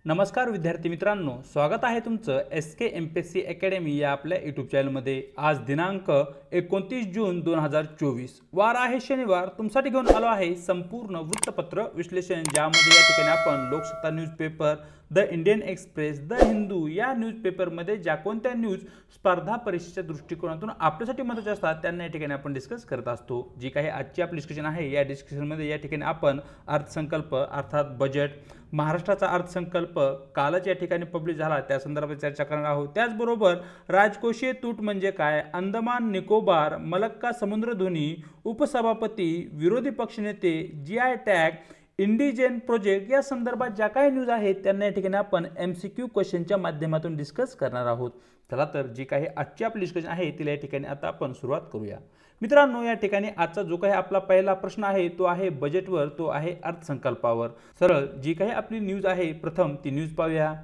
नमस्कार विद्यार्थी मित्रांनो, स्वागत आहे तुमचं SK MPSC अकॅडमी या आपल्या यूट्यूब चॅनलमध्ये। आज दिनांक 29 जून 2024 वार आहे शनिवार। तुमच्यासाठी घेऊन आलो आहे संपूर्ण वृत्तपत्र विश्लेषण, ज्यामध्ये या ठिकाणी आपण Loksatta newspaper, the Indian express, the Hindu या न्यूजपेपरमध्ये ज्या कोणत्या न्यूज स्पर्धा परीक्षेच्या दृष्टिकोनातून आपल्यासाठी महत्त्वाच्या असतात त्यांना या ठिकाणी आपण डिस्कस करत असतो। जी काही आजची आपली डिस्कशन आहे, या डिस्कशनमध्ये या ठिकाणी आपण अर्थसंकल्प अर्थात बजेट, महाराष्ट्राचा अर्थसंकल्प कालच या ठिकाणी पब्लिश झाला त्या संदर्भात चर्चा करणार आहोत। त्याचबरोबर राजकोषीय तूट म्हणजे काय, अंदमान निकोबार, मलक्का समुद्रधुनी, उपसभापती, विरोधी पक्षनेते, GI टॅग, इंडिजेन प्रोजेक्ट या संदर्भात ज्या काही न्यूज आहेत त्यांना या ठिकाणी आपण MCQ क्वेश्चनच्या माध्यमातून डिस्कस करणार आहोत। चला तर जी काही आजची आपली डिस्कशन आहे तिला या ठिकाणी आता आपण सुरुवात करूया। मित्रांनो, या ठिकाणी आजचा जो काही आपला पहिला प्रश्न आहे तो आहे बजेटवर, तो आहे अर्थसंकल्पावर। सरळ जी काही आपली न्यूज आहे प्रथम ती न्यूज पाहूया।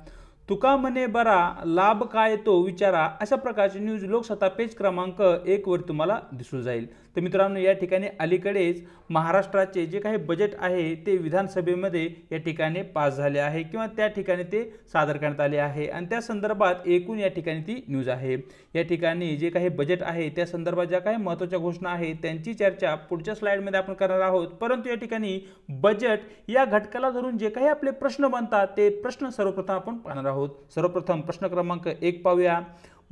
तुका म्हणे बरा लाभ काय तो विचारा, अशा प्रकारची न्यूज लोकसत्ता पेज क्रमांक 1 वर तुम्हाला दिसून जाईल। तर मित्रांनो, या ठिकाणी अलीकडेच महाराष्ट्राचे जे काही बजेट आहे ते विधानसभेमध्ये या ठिकाणी पास झाले आहे किंवा त्या ठिकाणी ते सादर करण्यात आले आहे आणि त्या संदर्भात एकूण या ठिकाणी ती न्यूज आहे। या ठिकाणी जे काही बजेट आहे त्या संदर्भात ज्या काही महत्त्वाच्या घोषणा आहेत त्यांची चर्चा पुढच्या स्लाइडमध्ये आपण करणार आहोत। परंतु या ठिकाणी बजेट या घटकाला धरून जे काही आपले प्रश्न बनतात ते प्रश्न सर्वप्रथम आपण पाहणार आहोत। सर्वप्रथम प्रश्न क्रमांक 1 पाहूया।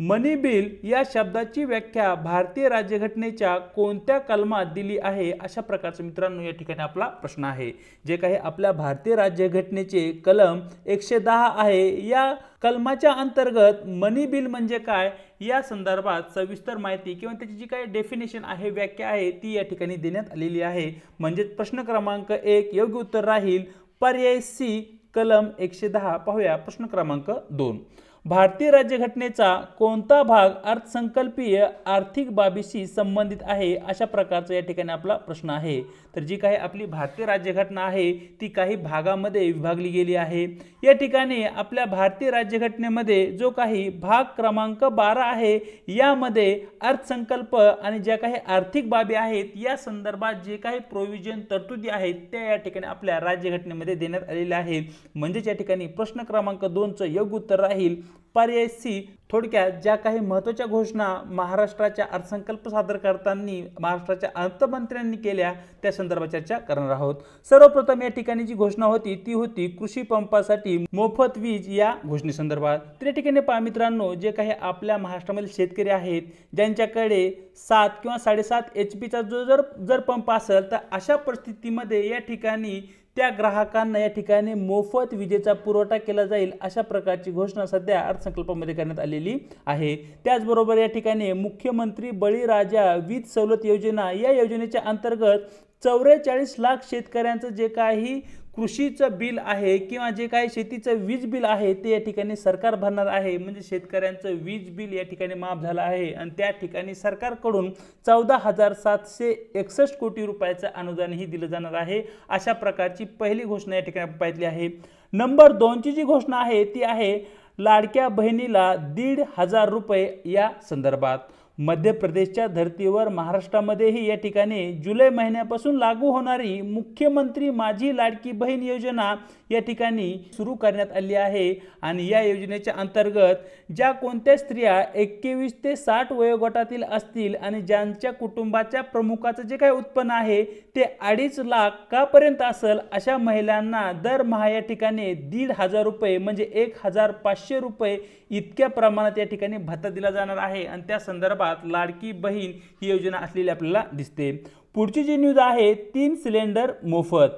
मनी बिल या शब्दाची व्याख्या भारतीय राज्यघटनेच्या कोणत्या कलमात दिली आहे, अशा प्रकारचा मित्रांनो या ठिकाणी आपला प्रश्न आहे। जे काही आपल्या भारतीय राज्यघटनेचे कलम 110 आहे, या कलमाच्या अंतर्गत मनी बिल म्हणजे काय या संदर्भात सविस्तर माहिती किंवा त्याची जी काही डेफिनेशन आहे, व्याख्या आहे, ती या ठिकाणी देण्यात आलेली आहे। म्हणजे प्रश्न क्रमांक 1 योग्य उत्तर राहील पर्याय C कलम 110। पाहूया प्रश्न क्रमांक 2। भारतीय राज्यघटनेचा कोणता भाग अर्थसंकल्पीय आर्थिक बाबीशी संबंधित आहे, अशा प्रकारचा या ठिकाणी आपला प्रश्न आहे। तर जी काही आपली भारतीय राज्यघटना आहे ती काही भागामध्ये विभागली गेली आहे। या ठिकाणी आपल्या भारतीय राज्यघटनेमध्ये जो काही भाग क्रमांक 12 आहे, यामध्ये अर्थसंकल्प आणि ज्या काही आर्थिक बाबी आहेत या संदर्भात जे काही प्रोव्हिजन तरतुदी आहेत त्या या ठिकाणी आपल्या राज्यघटनेमध्ये देण्यात आलेल्या आहेत। म्हणजे या ठिकाणी प्रश्न क्रमांक 2 चं योग्य उत्तर राहील पर्याय C। थोडक्यात ज्या काही महत्त्वाच्या घोषणा महाराष्ट्राच्या अर्थसंकल्प सादर करताना महाराष्ट्राच्या अर्थमंत्र्यांनी केल्या त्या संदर्भात चर्चा करणार आहोत। सर्वप्रथम या ठिकाणी जी घोषणा होती ती होती कृषी पंपासाठी मोफत वीज या घोषणेसंदर्भात। तर या ठिकाणी पहा मित्रांनो, जे काही आपल्या महाराष्ट्रामधील शेतकरी आहेत ज्यांच्याकडे 7 किंवा 7.5 HP चा जर पंप असेल तर अशा परिस्थितीमध्ये या ठिकाणी त्या ग्राहकांना या ठिकाणी मोफत विजेचा पुरवठा केला जाईल, अशा प्रकारची घोषणा सध्या अर्थसंकल्पामध्ये करण्यात आलेली आहे। त्याचबरोबर या ठिकाणी मुख्यमंत्री बळीराजा वीज सवलत योजना या योजनेच्या अंतर्गत 44 लाख शेतकऱ्यांचं जे काही कृषीचं बिल आहे किंवा जे काही शेतीचं वीज बिल आहे ते या ठिकाणी सरकार भरणार आहे। म्हणजे शेतकऱ्यांचं वीज बिल या ठिकाणी माफ झालं आहे आणि त्या ठिकाणी सरकारकडून 14,761 कोटी रुपयाचं अनुदानही दिलं जाणार आहे। अशा प्रकारची पहिली घोषणा या ठिकाणी पाहिली आहे। नंबर 2 ची जी घोषणा आहे ती आहे लाडक्या बहिणीला 1,500 रुपये या संदर्भात। मध्य प्रदेशच्या धर्तीवर महाराष्ट्रामध्येही या ठिकाणी जुलै महिन्यापासून लागू होणारी मुख्यमंत्री माझी लाडकी बहीण योजना या ठिकाणी सुरू करण्यात आली आहे। आणि या योजनेच्या अंतर्गत ज्या कोणत्या स्त्रिया 21 ते 60 वयोगटातील असतील आणि ज्यांच्या कुटुंबाच्या प्रमुखाचं जे काही उत्पन्न आहे ते 2.5 लाखापर्यंत असेल, अशा महिलांना दरमहा या ठिकाणी 1,500 रुपये म्हणजे 1,500 रुपये इतक्या प्रमाणात या ठिकाणी भत्ता दिला जाणार आहे आणि त्या संदर्भात लाडकी बहीण ही योजना असलेली आपल्याला दिसते। पुढची जी न्यूज आहे 3 सिलेंडर मोफत।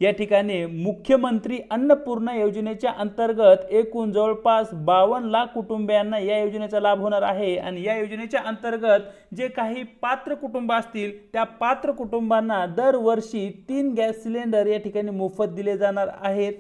या ठिकाणी मुख्यमंत्री अन्नपूर्णा योजनेच्या अंतर्गत एकूण जवळपास 52 लाख कुटुंबियांना या योजनेचा लाभ होणार आहे आणि या योजनेच्या अंतर्गत जे काही पात्र कुटुंब असतील त्या पात्र कुटुंबांना दरवर्षी 3 गॅस सिलेंडर या ठिकाणी मोफत दिले जाणार आहेत।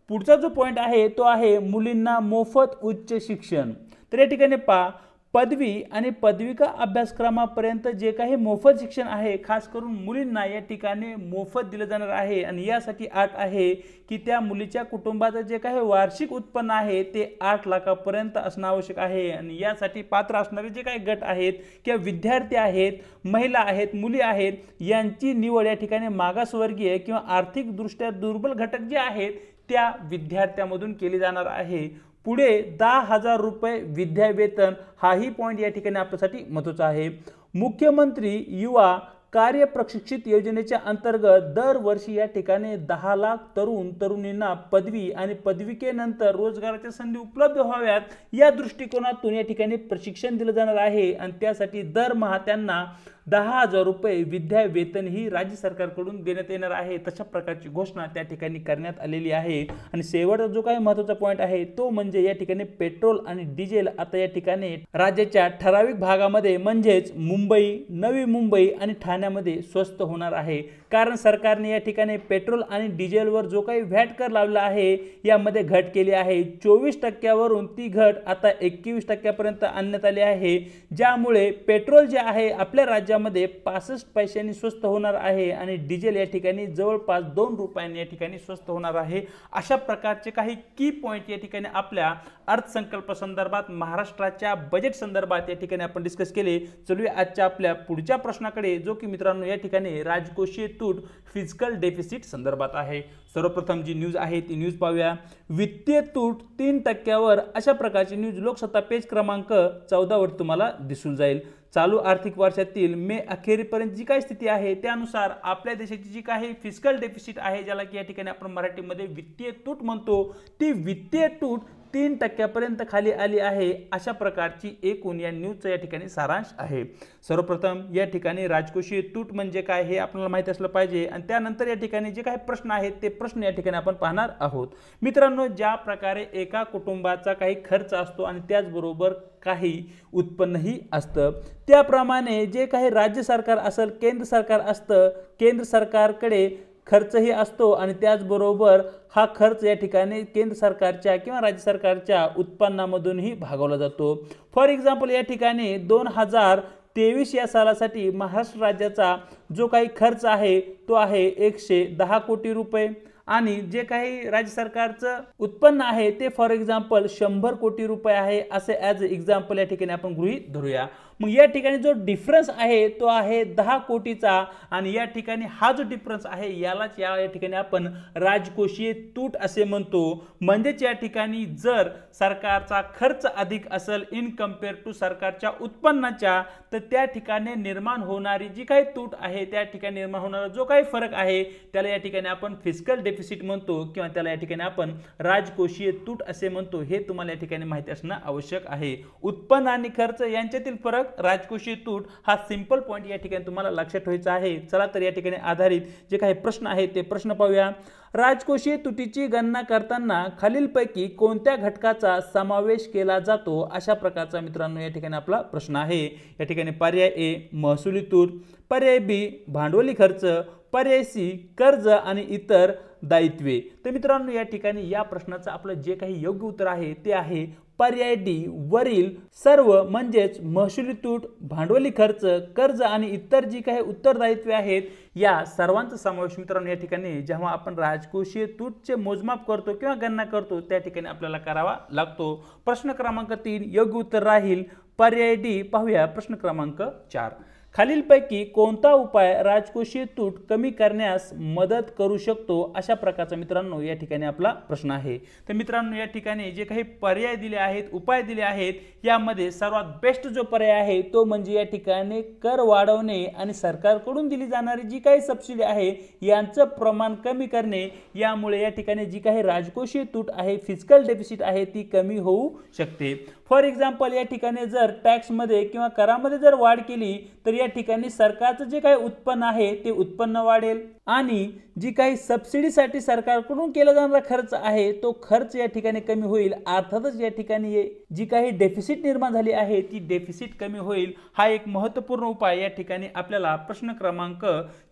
पुढचा जो पॉइंट आहे तो आहे मुलींना मोफत उच्च शिक्षण। तर या ठिकाणी पहा, पदवी आणि पदविका अभ्यासक्रमापर्यंत जे काही मोफत शिक्षण आहे खास करून मुलींना या ठिकाणी मोफत दिले जाणार आहे आणि यासाठी अट आहे की त्या मुलीच्या कुटुंबाचं जे काही वार्षिक उत्पन्न आहे ते 8 लाखापर्यंत असणं आवश्यक आहे। आणि यासाठी पात्र असणारे जे काही गट आहेत किंवा विद्यार्थी आहेत, महिला आहेत, मुली आहेत यांची निवड या ठिकाणी मागासवर्गीय किंवा आर्थिकदृष्ट्या दुर्बल घटक जे आहेत त्या विद्यार्थ्यामधून केली जाणार आहे। पुढे 10,000 रुपये विद्यावेतन, हाही पॉइंट या ठिकाणी आपल्यासाठी महत्त्वाचा आहे। मुख्यमंत्री युवा कार्य प्रशिक्षित योजनेच्या अंतर्गत दरवर्षी या ठिकाणी 10 लाख तरुणींना पदवी आणि पदविकेनंतर रोजगाराच्या संधी उपलब्ध व्हाव्यात या दृष्टिकोनातून या ठिकाणी प्रशिक्षण दिलं जाणार आहे आणि त्यासाठी दरमहा त्यांना 10,000 रुपये विद्यावेतन ही राज्य सरकारकडून देण्यात येणार आहे। तशा प्रकारची घोषणा त्या ठिकाणी करण्यात आलेली आहे। आणि शेवटचा जो काही महत्त्वाचा पॉइंट आहे तो म्हणजे या ठिकाणी पेट्रोल आणि डिझेल आता या ठिकाणी राज्याच्या ठराविक भागामध्ये म्हणजेच मुंबई, नवी मुंबई आणि ठाण्यामध्ये स्वस्त होणार आहे। कारण सरकारने या ठिकाणी पेट्रोल आणि डिझेलवर जो काही व्हॅट कर लावला आहे यामध्ये घट केली आहे। 24% वरून ती घट आता 21% पर्यंत आणण्यात आली आहे, ज्यामुळे पेट्रोल जे आहे आपल्या राज्यामध्ये 65 पैशांनी स्वस्त होणार आहे आणि डिझेल या ठिकाणी जवळपास 2 रुपयांनी या ठिकाणी स्वस्त होणार आहे। अशा प्रकारचे काही की पॉइंट या ठिकाणी आपल्या अर्थसंकल्प संदर्भात, महाराष्ट्राच्या बजेट संदर्भात या ठिकाणी आपण डिस्कस केले। चलूया आजच्या आपल्या पुढच्या प्रश्नाकडे, जो की मित्रांनो या ठिकाणी राजकोषीय तूट फिजिकल डेफिसिट संदर्भात आहे। सर्वप्रथम जी न्यूज आहे ती न्यूज पाहूया। वित्तीय तूट 3% अशा प्रकारची न्यूज लोकसत्ता पेज क्रमांक 14 वर तुम्हाला दिसून जाईल। चालू आर्थिक वर्षातील मे अखेरीपर्यंत जी काही स्थिती आहे त्यानुसार आपल्या देशाची जी काही फिजिकल डेफिसिट आहे, ज्याला की या ठिकाणी आपण मराठीमध्ये वित्तीय तूट म्हणतो, ती वित्तीय तूट 3% पर्यंत खाली आली आहे। अशा प्रकारची एकूण या न्यूजचा या ठिकाणी सारांश आहे। सर्वप्रथम या ठिकाणी राजकोषीय तूट म्हणजे काय हे आपल्याला माहिती असलं पाहिजे आणि त्यानंतर या ठिकाणी जे काही प्रश्न आहेत ते प्रश्न या ठिकाणी आपण पाहणार आहोत। मित्रांनो, ज्या प्रकारे एका कुटुंबाचा काही खर्च असतो आणि त्याचबरोबर काही उत्पन्नही असतं, त्याप्रमाणे जे काही राज्य सरकार असेल, केंद्र सरकार असतं, केंद्र सरकारकडे खर्चही असतो आणि त्याचबरोबर हा खर्च या ठिकाणी केंद्र सरकारच्या किंवा राज्य सरकारच्या उत्पन्नामधूनही भागवला जातो। फॉर एक्झाम्पल या ठिकाणी 2023 या सालासाठी महाराष्ट्र राज्याचा जो काही खर्च आहे तो आहे 110 कोटी रुपये आणि जे काही राज्य सरकारचं उत्पन्न आहे ते फॉर एक्झाम्पल 100 कोटी रुपये आहे, असे ॲज एक्झाम्पल या ठिकाणी आपण गृहीत धरूया। मग या ठिकाणी जो डिफरन्स आहे तो आहे 10 कोटीचा आणि या ठिकाणी हा जो डिफरन्स आहे यालाच या ठिकाणी आपण राजकोषीय तूट असे म्हणतो। म्हणजेच या ठिकाणी जर सरकारचा खर्च अधिक असेल इन कंपेअर टू सरकारच्या उत्पन्नाच्या, तर त्या ठिकाणी निर्माण होणारी जी काही तूट आहे, त्या ठिकाणी निर्माण होणारा जो काही फरक आहे त्याला या ठिकाणी आपण फिजिकल डेफिसिट म्हणतो किंवा त्याला या ठिकाणी आपण राजकोषीय तूट असे म्हणतो। हे तुम्हाला या ठिकाणी माहिती असणं आवश्यक आहे। उत्पन्न आणि खर्च यांच्यातील फरक, राजकोषीय तूट हा सिंपल पॉइंट या ठिकाणी तुम्हाला लक्षात ठेवायचा आहे। चला तर या ठिकाणी आधारित जे काही प्रश्न आहेत ते प्रश्न पाहूया। राजकोषीय तुटीची गणना करताना खालीलपैकी कोणत्या घटकाचा समावेश केला जातो, अशा प्रकारचा मित्रांनो या ठिकाणी आपला प्रश्न आहे। या ठिकाणी पर्याय ए महसुली तूट, पर्याय बी भांडवली खर्च, पर्याय सी कर्ज आणि इतर दायित्वे। तर मित्रांनो या ठिकाणी या प्रश्नाचं आपलं जे काही योग्य उत्तर आहे ते आहे पर्याय डी वरील सर्व, म्हणजेच महसुली तूट, भांडवली खर्च, कर्ज आणि इतर जी काही उत्तरदायित्वे आहेत या सर्वांचा समावेश मित्रांनो या ठिकाणी जेव्हा आपण राजकोषीय तूटचे मोजमाप करतो किंवा गणना करतो त्या ठिकाणी आपल्याला करावा लागतो। प्रश्न क्रमांक 3 योग्य उत्तर राहील पर्याय डी। पाहूया प्रश्न क्रमांक 4। खालीलपैकी कोणता उपाय राजकोषीय तूट कमी करण्यास मदत करू शकतो, अशा प्रकारचा मित्रांनो या ठिकाणी आपला प्रश्न आहे। तर मित्रांनो या ठिकाणी जे काही पर्याय दिले आहेत, उपाय दिले आहेत, यामध्ये सर्वात बेस्ट जो पर्याय आहे तो म्हणजे या ठिकाणी कर वाढवणे आणि सरकारकडून दिली जाणारी जी काही सबसिडी आहे यांचं प्रमाण कमी करणे। यामुळे या ठिकाणी जी काही राजकोषीय तूट आहे, फिजिकल डेफिसिट आहे, ती कमी होऊ शकते। फॉर एक्झाम्पल या ठिकाणी जर टॅक्स मध्ये किंवा करामध्ये जर वाढ केली तर या ठिकाणी सरकारचं जे काही उत्पन्न आहे ते उत्पन्न वाढेल आणि जी काही सबसिडीसाठी सरकारकडून केला जाणारा खर्च आहे तो खर्च या ठिकाणी कमी होईल। अर्थातच या ठिकाणी जी काही डेफिसिट निर्माण झाली आहे ती डेफिसिट कमी होईल। हा एक महत्त्वपूर्ण उपाय या ठिकाणी आपल्याला प्रश्न क्रमांक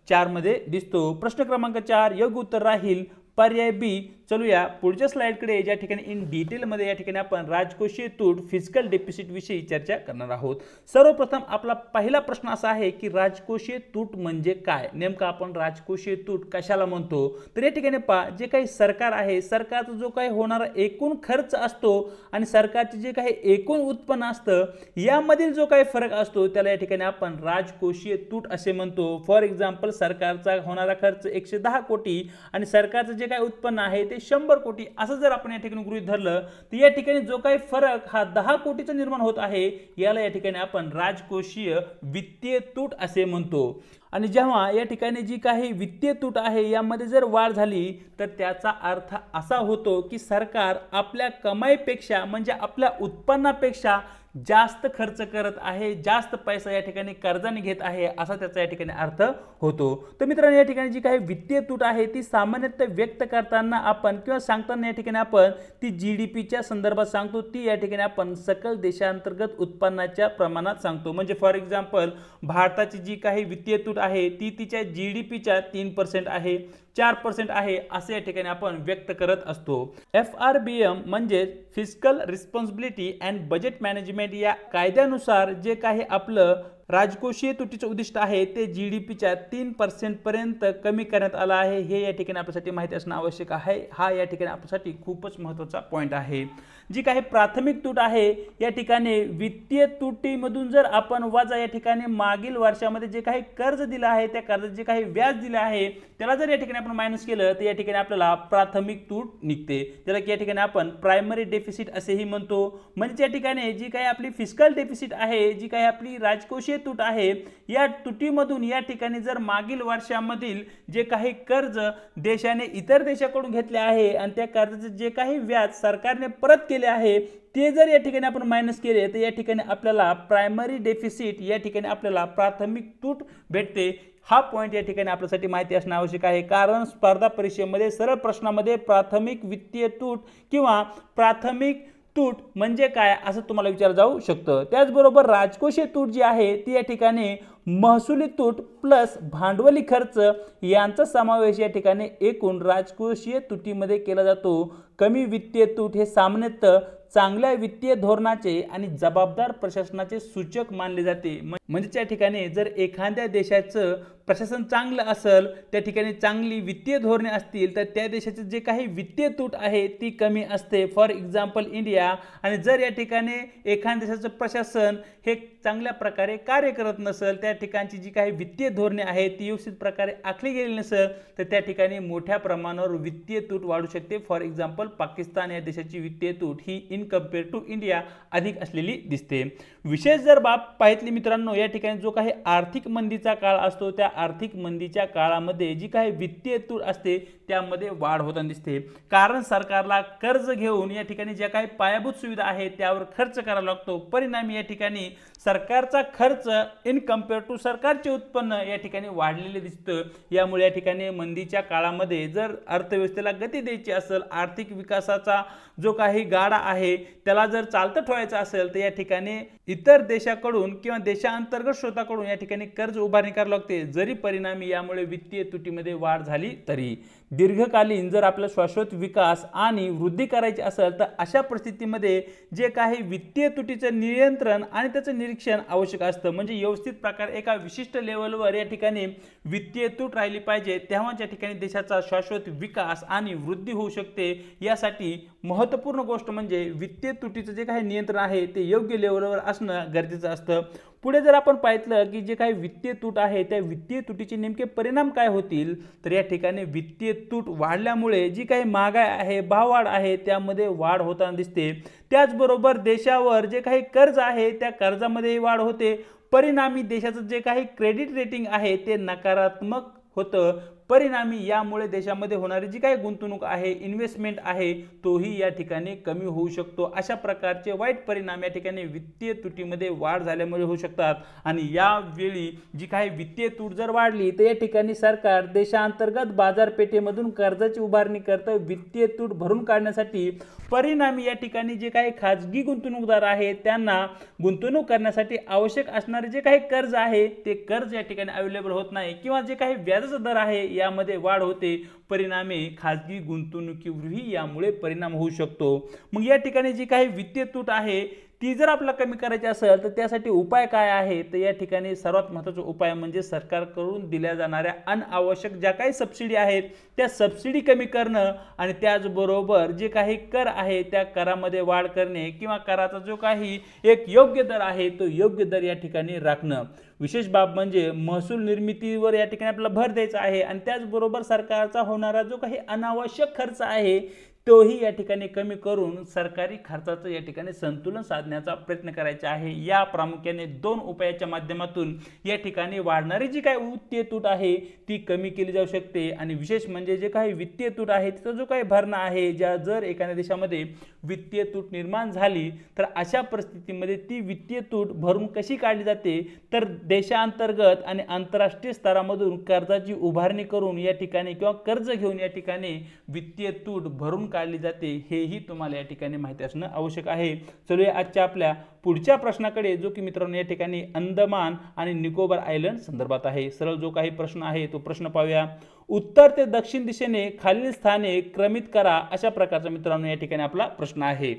4 मध्ये दिसतो। प्रश्न क्रमांक 4 योग्य उत्तर राहील पर्याय बी। चलूया पुढच्या स्लाइडकडे, ज्या ठिकाणी इन डिटेल मध्ये या ठिकाणी आपण राजकोषीय तूट फिजिकल डेफिसिट विषयी चर्चा करणार आहोत। सर्वप्रथम आपला पहिला प्रश्न असा आहे की राजकोषीय तूट म्हणजे काय, नेमका आपण राजकोषीय तूट कशाला म्हणतो। तर या ठिकाणी पहा, जे काही सरकार आहे, सरकारचा जो काही होणारा एकूण खर्च असतो आणि सरकारचे जे काही एकूण उत्पन्न असतं यामधील जो काही फरक असतो त्याला या ठिकाणी आपण राजकोषीय तूट असे म्हणतो। फॉर एक्झाम्पल सरकारचा होणारा खर्च 110 कोटी आणि सरकारचं जे काही उत्पन्न आहे ते म्हणजे 100 कोटी असं जर आपण या ठिकाणी गृहीत धरलं तर या ठिकाणी जो काही फरक हा 10 कोटीचा निर्माण होत आहे याला या ठिकाणी आपण राजकोषीय वित्तीय तूट असे म्हणतो। आणि जेव्हा या ठिकाणी जी काही वित्तीय तूट आहे यामध्ये जर वाढ झाली तर त्याचा अर्थ असा होतो की सरकार आपल्या कमाईपेक्षा म्हणजे आपल्या उत्पन्नापेक्षा जास्त खर्च करत आहे, जास्त पैसा या ठिकाणी कर्जाने घेत आहे असा त्याचा या ठिकाणी अर्थ होतो। तर मित्रांनो या ठिकाणी जी काही वित्तीय तूट आहे ती सामान्यतः व्यक्त करताना आपण किंवा सांगताना या ठिकाणी आपण ती जीडीपीच्या संदर्भात सांगतो, ती या ठिकाणी आपण सकल देशांतर्गत उत्पन्नाच्या प्रमाणात सांगतो। म्हणजे फॉर एक्झाम्पल भारताची जी काही वित्तीय तूट आहे ती तिच्या जीडीपीच्या 3% आहे, 4% आहे असे या ठिकाणी आपण व्यक्त करत असतो। FRBM म्हणजे fiscal responsibility and budget management या कायद्यानुसार जे काही आपलं राजकोषीय तुटीचे उद्दिष्ट आहे ते जीडीपीच्या 3% पर्यंत कमी करण्यात आला आहे। हे या ठिकाणी आपल्यासाठी माहिती असणं आवश्यक आहे। हा या ठिकाणी आपल्यासाठी खूपच महत्त्वाचा पॉइंट आहे। जी काही प्राथमिक तूट आहे या ठिकाणी वित्तीय तुटीमधून जर आपण वजा या ठिकाणी मागील वर्षामध्ये जे काही कर्ज दिलं आहे त्या कर्जाचे जे काही व्याज दिले आहे त्याला जर या ठिकाणी आपण मायनस केलं तर या ठिकाणी आपल्याला प्राथमिक तूट निघते, त्याला या ठिकाणी आपण प्रायमरी डेफिसिट असेही म्हणतो। म्हणजे या ठिकाणी जी काही आपली फिस्कल डेफिसिट आहे, जी काही आपली राजकोषीय तूट आहे या तुटीमधून या ठिकाणी जर मागील वर्षामधील जे काही कर्ज देशाने इतर देशाकडून घेतले आहे आणि त्या कर्जाचे जे काही व्याज सरकारने परत केले आहे ते जर या ठिकाणी आपण मायनस केले तर या ठिकाणी आपल्याला प्रायमरी डेफिसिट या ठिकाणी आपल्याला प्राथमिक तूट भेटते। हा पॉइंट या ठिकाणी आपल्यासाठी माहिती असणे आवश्यक आहे, कारण स्पर्धा परीक्षेमध्ये सरळ प्रश्नामध्ये प्राथमिक वित्तीय तूट किंवा प्राथमिक तूट म्हणजे काय असं तुम्हाला विचारलं जाऊ शकतं। त्याचबरोबर राजकोषीय तूट जी आहे ती या ठिकाणी महसुली तूट प्लस भांडवली खर्च यांचा समावेश या ठिकाणी एकूण राजकोषीय तुटीमध्ये केला जातो। कमी वित्तीय तूट हे सामान्यतः चांगल्या वित्तीय धोरणाचे आणि जबाबदार प्रशासनाचे सूचक मानले जाते। म्हणजे त्या ठिकाणी जर एखाद्या देशाचं प्रशासन चांगलं असेल, त्या ठिकाणी चांगली वित्तीय धोरणे असतील तर त्या देशाचे जे काही वित्तीय तूट आहे ती कमी असते। For example India. आणि जर या ठिकाणी एखाद्या देशाचं प्रशासन हे चांगल्या प्रकारे कार्य करत नसेल, त्या ठिकाणची जी काही वित्तीय धोरणे आहेत ती व्यवस्थित प्रकारे आखली गेली नसेल तर त्या ठिकाणी मोठ्या प्रमाणावर वित्तीय तूट वाढू शकते। फॉर एक्झाम्पल पाकिस्तान या देशाची वित्तीय तूट ही इन कंपेअर टू इंडिया अधिक असलेली दिसते। विशेष जर बाब पाहितली मित्रांनो या ठिकाणी जो काही आर्थिक मंदीचा काळ असतो त्या आर्थिक मंदीच्या काळामध्ये जी काही वित्तीय तूट असते त्यामध्ये वाढ होताना दिसते, कारण सरकारला कर्ज घेऊन या ठिकाणी ज्या काही पायाभूत सुविधा आहेत त्यावर खर्च करावा लागतो। परिणामी या ठिकाणी सरकारचा खर्च इन कंपेअर टू सरकारचे उत्पन्न या ठिकाणी वाढलेले दिसतं। यामुळे या ठिकाणी मंदीच्या काळामध्ये जर अर्थव्यवस्थेला गती द्यायची असेल, आर्थिक विकासाचा जो काही गाडा आहे त्याला जर चालतं ठेवायचं असेल तर या ठिकाणी इतर देशाकडून किंवा देशांतर्गत स्रोताकडून या ठिकाणी कर्ज उभारणी करावी लागते, जरी परिणामी यामुळे वित्तीय तुटीमध्ये वाढ झाली तरी। दीर्घकालीन जर आपला शाश्वत विकास आणि वृद्धी करायची असेल तर अशा परिस्थितीमध्ये जे काही वित्तीय तुटीचं नियंत्रण आणि त्याचं निरीक्षण आवश्यक असतं। म्हणजे व्यवस्थित प्रकारे एका विशिष्ट लेवलवर या ठिकाणी वित्तीय तूट राहिली पाहिजे, तेव्हाच या ठिकाणी देशाचा शाश्वत विकास आणि वृद्धी होऊ शकते। यासाठी महत्त्वपूर्ण गोष्ट म्हणजे वित्तीय तुटीचं जे काही नियंत्रण आहे ते योग्य लेवलवर असणं गरजेचं असतं। पुढे जर आपण पाहिलं की जे काही वित्तीय तूट आहे त्या वित्तीय तुटीचे नेमके परिणाम काय होतील तर या ठिकाणी वित्तीय तूट वाढल्यामुळे जी काही महागाई आहे, भाववाढ आहे त्यामध्ये वाढ होताना दिसते। त्याचबरोबर देशावर जे काही कर्ज आहे त्या कर्जामध्ये वाढ होते। परिणामी देशाचं जे काही क्रेडिट रेटिंग आहे ते नकारात्मक होतं। परिणामी यामुळे देशामध्ये होणारी जी काही गुंतवणूक आहे, इन्व्हेस्टमेंट आहे तोही या ठिकाणी कमी होऊ शकतो। अशा प्रकारचे वाईट परिणाम या ठिकाणी वित्तीय तुटीमध्ये वाढ झाल्यामुळे होऊ शकतात। आणि यावेळी जी काही वित्तीय तूट जर वाढली तर या ठिकाणी सरकार देशांतर्गत बाजारपेठेमधून कर्जाची उभारणी करतं वित्तीय तूट भरून काढण्यासाठी। परिणामी या ठिकाणी जे काही खाजगी गुंतवणूकदार आहेत त्यांना गुंतवणूक करण्यासाठी आवश्यक असणारे जे काही कर्ज आहे ते कर्ज या ठिकाणी अवेलेबल होत नाही किंवा जे काही व्याजाचा दर आहे यामध्ये वाढ होते। परिणामी खाजगी गुंतवणुकीवरही यामुळे परिणाम होऊ शकतो। मग या ठिकाणी जी काही वित्तीय तूट आहे ती जर आपल्याला कमी करायची असेल तर त्यासाठी उपाय काय आहे, तर या ठिकाणी सर्वात महत्त्वाचा उपाय म्हणजे सरकारकडून दिल्या जाणाऱ्या अनावश्यक ज्या काही सबसिडी आहेत त्या सबसिडी कमी करणं आणि त्याचबरोबर जे काही कर आहे त्या करामध्ये वाढ करणे किंवा कराचा जो काही एक योग्य दर आहे तो योग्य दर या ठिकाणी राखणं। विशेष बाब म्हणजे महसूल निर्मितीवर या ठिकाणी आपल्याला भर द्यायचा आहे आणि त्याचबरोबर सरकारचा होणारा जो काही अनावश्यक खर्च आहे तोही या ठिकाणी कमी करून सरकारी खर्चाचं या ठिकाणी संतुलन साधण्याचा प्रयत्न करायचा आहे। या प्रामुख्याने दोन उपायाच्या माध्यमातून या ठिकाणी वाढणारी जी काही वित्तीय तूट आहे ती कमी केली जाऊ शकते आणि विशेष म्हणजे जे काही वित्तीय तूट आहे त्याचा जो काही भरणा आहे ज्या जर एखाद्या देशामध्ये वित्तीय तूट निर्माण झाली तर अशा परिस्थितीमध्ये ती वित्तीय तूट भरून कशी काढली जाते तर देशांतर्गत आणि आंतरराष्ट्रीय स्तरामधून कर्जाची उभारणी करून या ठिकाणी किंवा कर्ज घेऊन या ठिकाणी वित्तीय तूट भरून काढली जाते हेही तुम्हाला या ठिकाणी माहिती असणं आवश्यक आहे। चलूया आजच्या आपल्या पुढच्या प्रश्नाकडे जो की मित्रांनो या ठिकाणी अंदमान आणि निकोबार आयलंड संदर्भात आहे। सरळ जो काही प्रश्न आहे तो प्रश्न पाहूया। उत्तर ते दक्षिण दिशेने खालील स्थाने क्रमित करा अशा प्रकारचा मित्रांनो या ठिकाणी आपला प्रश्न आहे।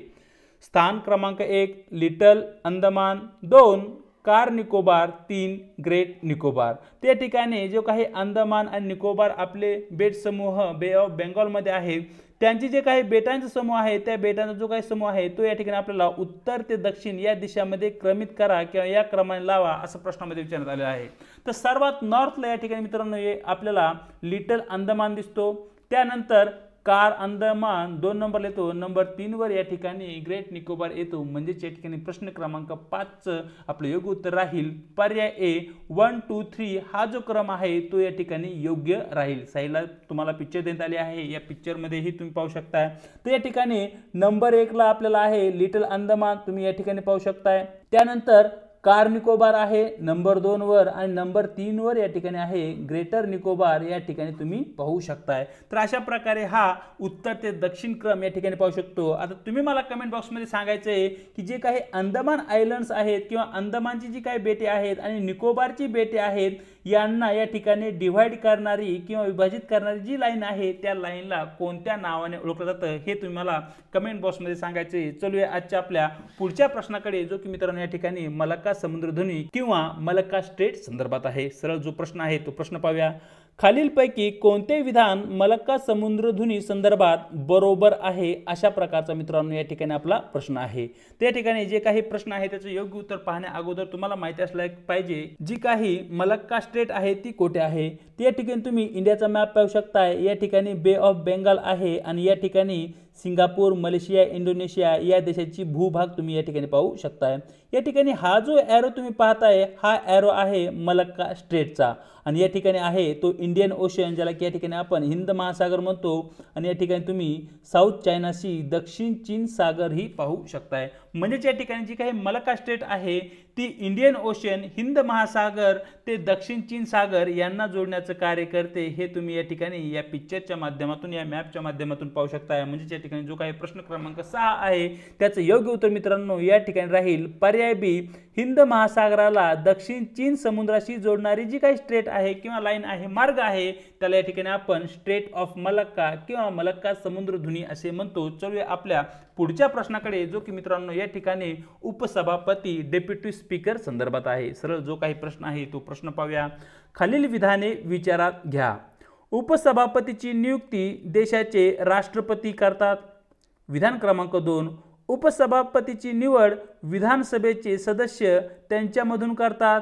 स्थान क्रमांक 1 little Andaman, 2 car Nicobar, 3 great Nicobar. त्या ठिकाणी जो काही अंदमान आणि निकोबार आपले बेट समूह बे ऑफ बेंगॉल मध्ये आहे त्यांची जे काही बेटांचे समूह आहे त्या बेटांचा जो काही समूह आहे तो या ठिकाणी आपल्याला उत्तर ते दक्षिण या दिशामध्ये क्रमित करा किंवा या क्रमाने लावा असं प्रश्नामध्ये विचारण्यात आले आहे। तर सर्वात नॉर्थला या ठिकाणी मित्रांनो आपल्याला लिटल अंदमान दिसतो, त्यानंतर कार अंदमान 2 नंबरला येतो, नंबर 3 वर या ठिकाणी ग्रेट निकोबार येतो। म्हणजे या ठिकाणी प्रश्न क्रमांक 5 आपलं योग्य उत्तर राहील पर्याय ए 1 2 3 हा जो क्रम आहे तो या ठिकाणी योग्य राहील। साईडला तुम्हाला पिक्चर देण्यात आले आहे, या पिक्चर मध्येही तुम्ही पाहू शकता। तर या ठिकाणी नंबर 1 ला आपल्याला आहे लिटल अंदमान, तुम्ही या ठिकाणी पाहू शकताय। त्यानंतर कार निकोबार आहे नंबर 2 वर आणि नंबर 3 वर या ठिकाणी आहे ग्रेटर निकोबार, या ठिकाणी तुम्ही पाहू शकताय। तर अशा प्रकारे हा उत्तर ते दक्षिण क्रम या ठिकाणी पाहू शकतो। आता तुम्ही मला कमेंट बॉक्स मध्ये सांगायचं आहे की जे काही अंदमान आयलंड्स आहेत किंवा अंदमानची जी काही बेटे आहेत आणि निकोबारची बेटे आहेत यांना या ठिकाणी डिवाइड करणारी किंवा विभाजित करणारी जी लाईन आहे त्या लाईनला कोणत्या नावाने ओळखलं जातं हे तुम्ही मला कमेंट बॉक्स मध्ये सांगायचे। चलूया आजच्या आपल्या पुढच्या प्रश्नाकडे जो की मित्रांनो या ठिकाणी मलक्का समुद्रधुनी किंवा मलक्का स्ट्रेट संदर्भात आहे। सरळ जो प्रश्न आहे तो प्रश्न पाहूया। खालीलपैकी कोणते विधान मलक्का समुद्रधुनी संदर्भात बरोबर आहे अशा प्रकारचा मित्रांनो या ठिकाणी आपला प्रश्न आहे। त्या ठिकाणी जे काही प्रश्न आहे त्याचे योग्य उत्तर पाहण्या अगोदर तुम्हाला माहिती असलं पाहिजे जी काही मलक्का स्ट्रेट आहे ती कोठे आहे। त्या ठिकाणी तुम्ही इंडियाचा मॅप पाहू शकताय, या ठिकाणी बे ऑफ बेंगाल आहे आणि या ठिकाणी सिंगापूर, मलेशिया, इंडोनेशिया या देशाची भूभाग तुम्ही या ठिकाणी पाहू शकताय। या ठिकाणी हा जो एरो तुम्ही पाहताय हा एरो आहे मलक्का स्ट्रेटचा आणि या ठिकाणी आहे तो इंडियन ओशन ज्याला की या ठिकाणी आपण हिंद महासागर म्हणतो आणि या ठिकाणी तुम्ही साऊथ चायना सी दक्षिण चीन सागर ही पाहू शकताय। म्हणजे या ठिकाणी जी काही मलक्का स्ट्रेट आहे ती इंडियन ओशन, हिंद महासागर ते दक्षिण चीन सागर यांना जोडण्याचं कार्य करते हे तुम्ही या ठिकाणी या पिक्चरच्या माध्यमातून या मॅपच्या माध्यमातून पाहू शकताय। म्हणजे या ठिकाणी जो काही प्रश्न क्रमांक 6 आहे त्याचं योग्य उत्तर मित्रांनो या ठिकाणी राहील पर्याय बी हिंद महासागराला दक्षिण चीन समुद्राशी जोडणारी जी काही स्ट्रेट आहे किंवा लाईन आहे मार्ग आहे त्याला या ठिकाणी आपण स्ट्रेट ऑफ मलक्का किंवा मलक्का समुद्रधुनी असे म्हणतो। चलूया आपल्या पुढच्या प्रश्नाकडे जो की मित्रांनो या ठिकाणी उपसभापती डेप्युटी स्पीकर संदर्भात आहे। सरळ जो काही प्रश्न आहे तो प्रश्न पाहूया। खालील विधाने विचारात घ्या। उपसभापतीची नियुक्ती देशाचे राष्ट्रपती करतात। विधान क्रमांक 2 उपसभापतीची निवड विधानसभेचे सदस्य त्यांच्यामधून करतात।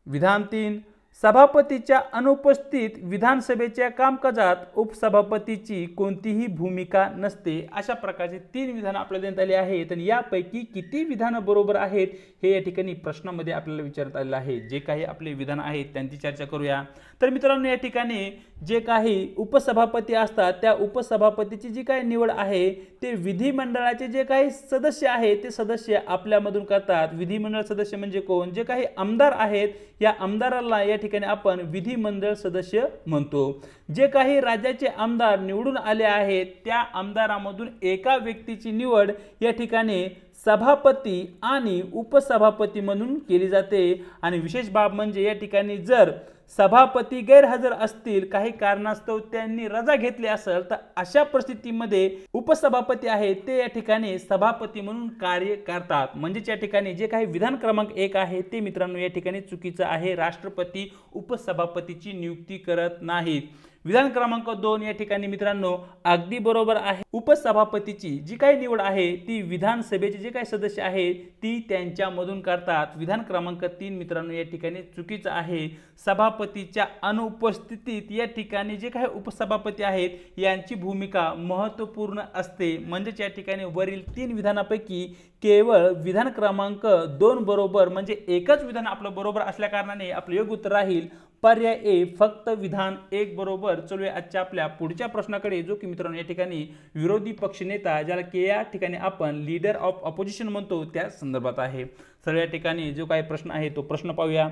विधान 3 सभापतीच्या अनुपस्थित विधानसभेच्या कामकाजात उपसभापतीची कोणतीही भूमिका नसते। अशा प्रकारचे 3 विधान आपल्याला देण्यात आले आहेत आणि यापैकी किती विधान बरोबर आहेत हे या ठिकाणी प्रश्नामध्ये आपल्याला विचारण्यात आलेलं आहे। जे काही आपले विधान आहेत त्यांची चर्चा करूया। तर मित्रांनो या ठिकाणी जे काही उपसभापती असतात त्या उपसभापतीची जी काही निवड आहे ते विधिमंडळाचे जे काही सदस्य आहेत ते सदस्य आपल्यामधून करतात। विधिमंडळ सदस्य म्हणजे कोण? जे काही आमदार आहेत या आमदाराला या ठिकाणी आपण विधिमंडळ सदस्य म्हणतो। जे काही राज्याचे आमदार निवडून आले आहेत त्या आमदारामधून एका व्यक्तीची निवड या ठिकाणी सभापती आणि उपसभापती म्हणून केली जाते। आणि विशेष बाब म्हणजे या ठिकाणी जर सभापती गैरहजर असतील, काही कारणास्तव त्यांनी रजा घेतली असेल, तर अशा परिस्थितीमध्ये उपसभापती आहे ते या ठिकाणी सभापती म्हणून कार्य करतात. म्हणजे या ठिकाणी जे काही विधान क्रमांक 1 आहे ते मित्रांनो या ठिकाणी चुकीचं आहे. राष्ट्रपती उपसभापतीची नियुक्ती करत नाहीत. विधान क्रमांक 2 या ठिकाणी मित्रांनो अगदी बरोबर आहे. उपसभापतीची जी काही निवड आहे ती विधानसभेचे जे काही सदस्य आहेत ती त्यांच्यामधून करतात. विधान क्रमांक 3 मित्रांनो या ठिकाणी चुकीचं आहे. सभापतीच्या अनुपस्थितीत या ठिकाणी जे काही उपसभापती आहेत यांची भूमिका महत्त्वपूर्ण असते. म्हणजेच या ठिकाणी वरील 3 विधानापैकी केवळ विधान क्रमांक 2 बरोबर, म्हणजे एकच विधान आपलं बरोबर असल्या कारणाने आपलं योग्य उत्तर राहील पर्याय ए, फक्त विधान 1 बरोबर. चलूया आजच्या आपल्या पुढच्या प्रश्नाकडे, जो की मित्रांनो या ठिकाणी विरोधी पक्षनेता, ज्याला की या ठिकाणी आपण लीडर ऑफ ऑपोजिशन म्हणतो, त्या संदर्भात आहे. तर या ठिकाणी जो काही प्रश्न आहे तो प्रश्न पाहूया.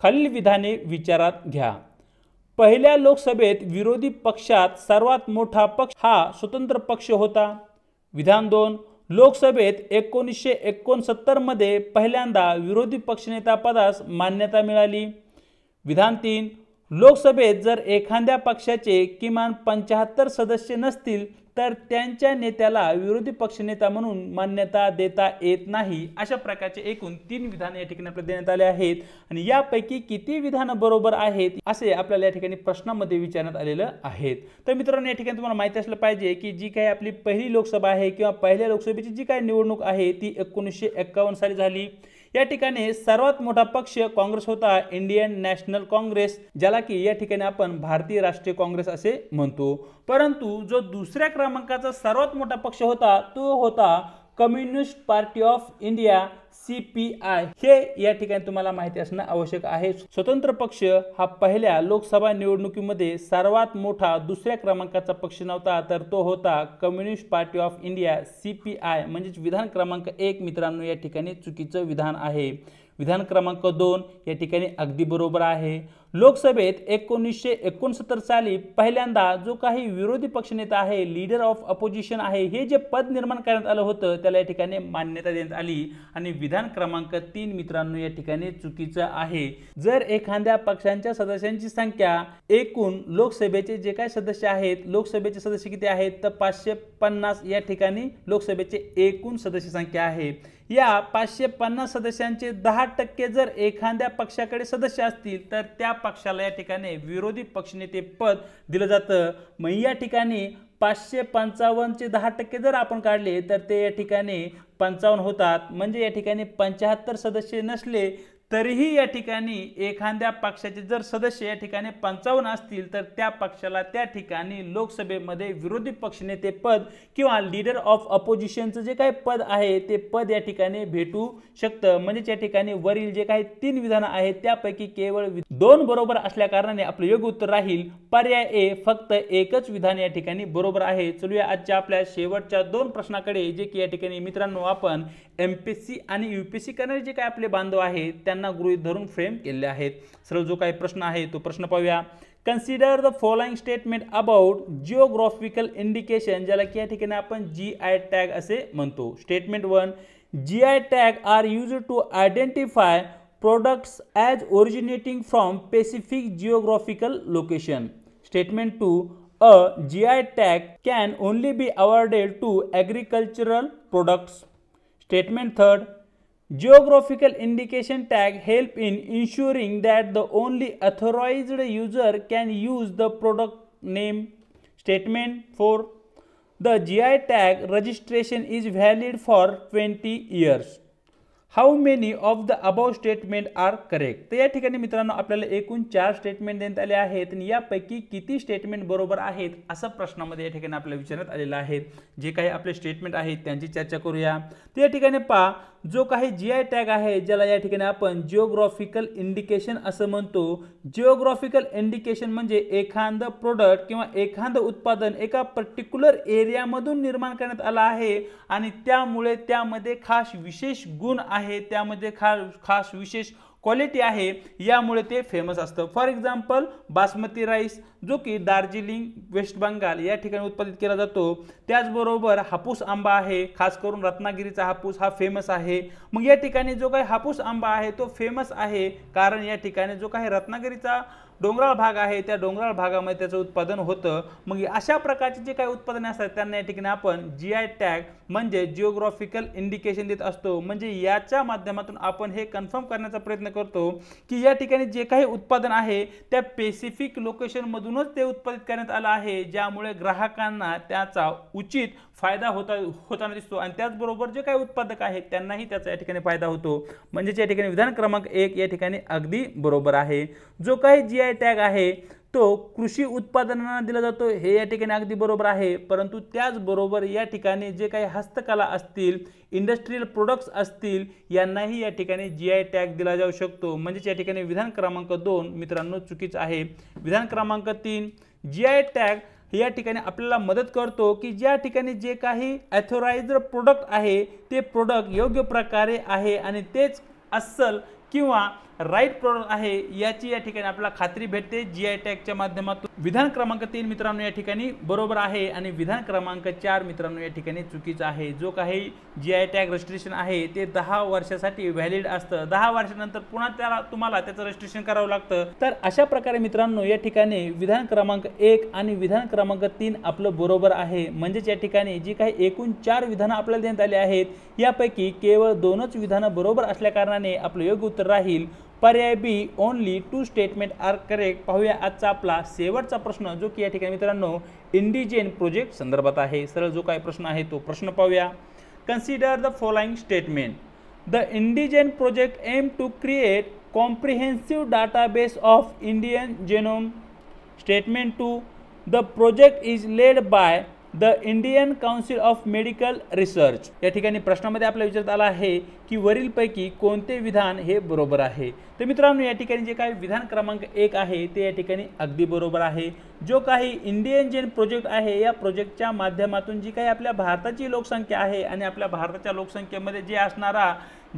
खालील विधाने विचारात घ्या. पहिल्या लोकसभेत विरोधी पक्षात सर्वात मोठा पक्ष हा स्वतंत्र पक्ष होता. विधान 2, लोकसभेत 1969 मध्ये पहिल्यांदा विरोधी पक्षनेता पदास मान्यता मिळाली. विधान 3, लोकसभेत जर एखाद्या पक्षाचे किमान 75 सदस्य नसतील तर त्यांच्या नेत्याला विरोधी पक्षनेता म्हणून मान्यता देता येत नाही. अशा प्रकारचे एकूण 3 विधान या ठिकाणी आपल्याला देण्यात आले आहेत आणि यापैकी किती विधान बरोबर आहेत असे आपल्याला या ठिकाणी प्रश्नामध्ये विचारण्यात आलेलं आहेत. तर मित्रांनो या ठिकाणी तुम्हाला माहिती असलं पाहिजे की जी काही आपली पहिली लोकसभा आहे किंवा पहिल्या लोकसभेची जी काही निवडणूक आहे ती 1951 साली झाली. या ठिकाणी सर्वात मोठा पक्ष काँग्रेस होता, इंडियन नॅशनल काँग्रेस, ज्याला की या ठिकाणी आपण भारतीय राष्ट्रीय काँग्रेस असे म्हणतो. परंतु जो दुसऱ्या क्रमांकाचा सर्वात मोठा पक्ष होता तो होता communist party of India, CPI. हे या ठिकाणी तुम्हाला माहिती असणं आवश्यक आहे. स्वतंत्र पक्ष हा पहिल्या लोकसभा निवडणुकीमध्ये सर्वात मोठा दुसऱ्या क्रमांकाचा पक्ष नव्हता, तर तो होता communist party of India, CPI. म्हणजे विधान क्रमांक 1 मित्रांनो या ठिकाणी चुकीचं विधान आहे. विधान क्रमांक 2 या ठिकाणी अगदी बरोबर आहे. लोकसभेत 1969 साली पहिल्यांदा जो काही विरोधी पक्षनेता आहे, लीडर ऑफ अपोजिशन आहे, हे जे पद निर्माण करण्यात आलं होतं त्याला या ठिकाणी मान्यता देण्यात आली. आणि विधान क्रमांक 3 मित्रांनो या ठिकाणी चुकीचं आहे. जर एखाद्या पक्षांच्या सदस्यांची संख्या एकूण लोकसभेचे जे काही सदस्य आहेत, लोकसभेचे सदस्य किती आहेत तर 550 या ठिकाणी लोकसभेचे एकूण सदस्य संख्या आहे. या 550 सदस्यांचे 10% जर एखाद्या पक्षाकडे सदस्य असतील तर त्या पक्षाला या ठिकाणी विरोधी पक्षनेते पद दिलं जातं. मग या ठिकाणी 555 चे 10% जर आपण काढले तर ते या ठिकाणी 55 होतात. म्हणजे या ठिकाणी 75 सदस्य नसले तरीही या ठिकाणी एखाद्या पक्षाचे जर सदस्य या ठिकाणी 55 असतील तर त्या पक्षाला त्या ठिकाणी लोकसभेमध्ये विरोधी पक्षनेते पद किंवा लीडर ऑफ अपोजिशनचं जे काही पद आहे ते पद या ठिकाणी भेटू शकतं. म्हणजे या ठिकाणी वरील जे काही 3 विधानं आहेत त्यापैकी केवळ 2 बरोबर असल्या कारणाने आपलं योग्य उत्तर राहील पर्याय ए, फक्त एकच विधान या ठिकाणी बरोबर आहे. चलूया आजच्या आपल्या शेवटच्या 2 प्रश्नाकडे, जे की या ठिकाणी मित्रांनो आपण MPSC आणि UPSC करणारे जे काही आपले बांधव आहेत त्यांना गृहीत धरून फ्रेम केले आहेत. सरळ जो काही प्रश्न आहे तो प्रश्न पाहूया. Consider the following statement about geographical indication, ज्याला की या ठिकाणी आपण GI टॅग असे म्हणतो. Statement 1, GI tag are used to identify products as originating from specific geographical location. Statement 2, a GI tag can only be awarded to agricultural products. Statement 3, geographical indication tag help in ensuring that the only authorized user can use the product name. Statement 4, the GI tag registration is valid for 20 years. How many of the above statement are correct. तर या ठिकाणी मित्रांनो आपल्याला एकूण 4 statement देण्यात आले आहेत आणि यापैकी किती स्टेटमेंट बरोबर आहेत असं प्रश्नामध्ये या ठिकाणी आपल्याला विचारण्यात आलेलं आहे. जे काही आपले स्टेटमेंट आहेत त्यांची चर्चा करूया. तर या ठिकाणी पहा, जो काही GI टॅग आहे ज्याला या ठिकाणी आपण जिओग्राफिकल इंडिकेशन असं म्हणतो. जिओग्राफिकल इंडिकेशन म्हणजे एखादं प्रोडक्ट किंवा एखादं उत्पादन एका पर्टिक्युलर एरियामधून निर्माण करण्यात आलं आहे आणि त्यामुळे त्यामध्ये खास विशेष गुण आहे, त्यामध्ये खास विशेष क्वालिटी आहे, यामुळे ते फेमस असतं. फॉर एक्झाम्पल बासमती राईस जो की दार्जिलिंग वेस्ट बंगाल या ठिकाणी उत्पादित केला जातो. त्याचबरोबर हापूस आंबा आहे, खास करून रत्नागिरीचा हापूस हा फेमस आहे. मग या ठिकाणी जो काही हापूस आंबा आहे तो फेमस आहे कारण या ठिकाणी जो काही रत्नागिरीचा डोंगराळ भाग आहे त्या डोंगराळ भागामध्ये त्याचं उत्पादन होतं। मग अशा प्रकारचे जे काही उत्पादने असतात त्यांना या ठिकाणी आपण GI टॅग म्हणजे जिओग्राफिकल इंडिकेशन देत असतो। म्हणजे याच्या माध्यमातून आपण हे कन्फर्म करण्याचा प्रयत्न करतो की या ठिकाणी जे काही उत्पादन आहे त्या स्पेसिफिक लोकेशन मधूनच ते उत्पादित करण्यात आलं आहे, ज्यामुळे ग्राहकांना त्याचा उचित फायदा होताना दिसतो आणि त्याचबरोबर जे काही उत्पादक आहेत त्यांनाही त्याचा या ठिकाणी फायदा होतो। म्हणजे या ठिकाणी विधान क्रमांक 1 या ठिकाणी अगदी बरोबर आहे। जो काही GI टॅग आहे तो कृषी उत्पादनांना दिला जातो हे या ठिकाणी अगदी बरोबर आहे, परंतु त्याचबरोबर या ठिकाणी जे काही हस्तकला असतील, इंडस्ट्रियल प्रोडक्ट्स असतील यांनाही या ठिकाणी GI टॅग दिला जाऊ शकतो। म्हणजे या ठिकाणी विधान क्रमांक 2 मित्रांनो चुकीचं आहे। विधान क्रमांक 3 GI टॅग या ठिकाणी आपल्याला मदत करतो की ज्या ठिकाणी जे काही ऑथराइज्ड प्रोडक्ट आहे ते प्रोडक्ट योग्य प्रकारे आहे आणि तेच अस्सल किंवा राईट प्रोडक्ट आहे याची या ठिकाणी आपल्याला खात्री भेटते GI टॅगच्या माध्यमातून। विधान क्रमांक 3 मित्रांनो या ठिकाणी बरोबर आहे आणि विधान क्रमांक 4 मित्रांनो या ठिकाणी चुकीचं आहे। जो काही GI टॅग रजिस्ट्रेशन आहे ते 10 वर्षासाठी व्हॅलिड असतं, 10 वर्षानंतर पुन्हा तुम्हाला त्याचं रजिस्ट्रेशन करावं लागतं। तर अशा प्रकारे मित्रांनो या ठिकाणी विधान क्रमांक 1 आणि विधान क्रमांक 3 आपलं बरोबर आहे। म्हणजे या ठिकाणी जी काही एकूण 4 विधानं आपल्याला देण्यात आली आहेत यापैकी केवळ 2च विधानं बरोबर असल्या कारणाने आपलं योग्य उत्तर राहील पर्याय बी ओनली 2 स्टेटमेंट आर करेक्ट। पाहूया आजचा आपला शेवटचा प्रश्न जो की या ठिकाणी मित्रांनो इंडिजेन प्रोजेक्ट संदर्भात आहे। सरळ जो काही प्रश्न आहे तो प्रश्न पाहूया। Consider the following statement. The IndiGen project aim to create comprehensive database of Indian genome. Statement 2 the project is led by the Indian Council of Medical Research. या ठिकाणी प्रश्नामध्ये आपल्याला विचारण्यात आला आहे की वरीलपैकी कोणते विधान हे बरोबर आहे। तर मित्रांनो या ठिकाणी जे काही विधान क्रमांक 1 आहे ते या ठिकाणी अगदी बरोबर आहे। जो काही इंडियन जेन प्रोजेक्ट आहे या प्रोजेक्टच्या माध्यमातून जी काही आपल्या भारताची लोकसंख्या आहे आणि आपल्या भारताच्या लोकसंख्येमध्ये जे असणारा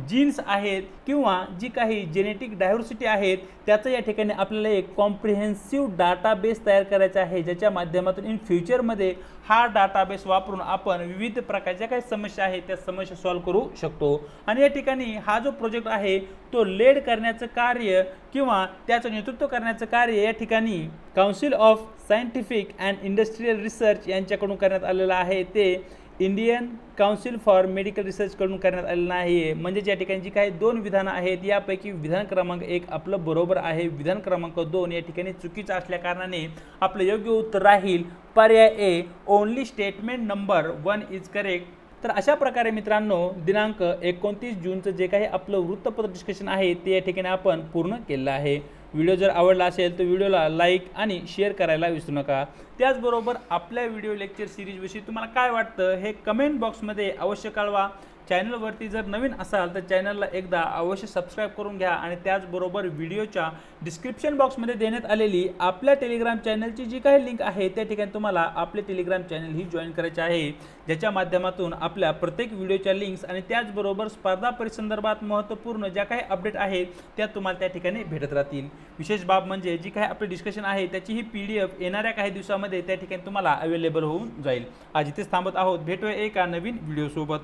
जीन्स आहेत किंवा जी काही जेनेटिक डायव्हर्सिटी आहेत त्याचं या ठिकाणी आपल्याला एक कॉम्प्रिहेन्सिव्ह डाटाबेस तयार करायचा आहे, ज्याच्या माध्यमातून इन फ्युचरमध्ये हा डाटाबेस वापरून आपण विविध प्रकारच्या काही समस्या आहेत त्या समस्या सॉल्व्ह करू शकतो। आणि या ठिकाणी हा जो प्रोजेक्ट आहे तो लेड करण्याचं कार्य किंवा त्याचं नेतृत्व करण्याचं कार्य या ठिकाणी council of scientific and industrial research यांच्याकडून करण्यात आलेलं आहे, ते Indian council for medical research कडून करण्यात आलेलं आहे। म्हणजे या ठिकाणी जी काही 2 विधानं आहेत यापैकी विधान क्रमांक 1 आपलं बरोबर आहे, विधान क्रमांक 2 या ठिकाणी चुकीचं असल्या कारणाने आपलं योग्य उत्तर राहील पर्याय A only statement number 1 is correct. तर अशा प्रकारे मित्रांनो दिनांक 29 जूनचं जे काही आपलं वृत्तपत्र डिस्कशन आहे ते या ठिकाणी आपण पूर्ण केलं आहे। व्हिडिओ जर आवडला असेल तर व्हिडिओला लाईक आणि शेअर करायला विसरू नका। त्याचबरोबर आपल्या व्हिडिओ लेक्चर सिरीजविषयी तुम्हाला काय वाटतं हे कमेंट बॉक्समध्ये अवश्य कळवा। चॅनलवरती जर नवीन असाल तर चॅनलला एकदा अवश्य सबस्क्राईब करून घ्या आणि त्याचबरोबर व्हिडिओच्या डिस्क्रिप्शन बॉक्समध्ये देण्यात आलेली आपल्या टेलिग्राम चॅनलची जी काही लिंक आहे त्या ठिकाणी तुम्हाला आपले टेलिग्राम चॅनल ही जॉईन करायचे आहे, ज्याच्या माध्यमातून आपल्या प्रत्येक व्हिडिओच्या लिंक्स आणि त्याचबरोबर स्पर्धा परीक्षेसंदर्भात महत्त्वपूर्ण ज्या काही अपडेट आहेत त्या तुम्हाला त्या ठिकाणी भेटत राहतील। विशेष बाब म्हणजे जी काही आपले डिस्कशन आहे त्याची ही PDF येणाऱ्या काही दिवसामध्ये त्या ठिकाणी तुम्हाला अवेलेबल होऊन जाईल। आज इथेच थांबत आहोत, भेटूया एका नवीन व्हिडिओ सोबत।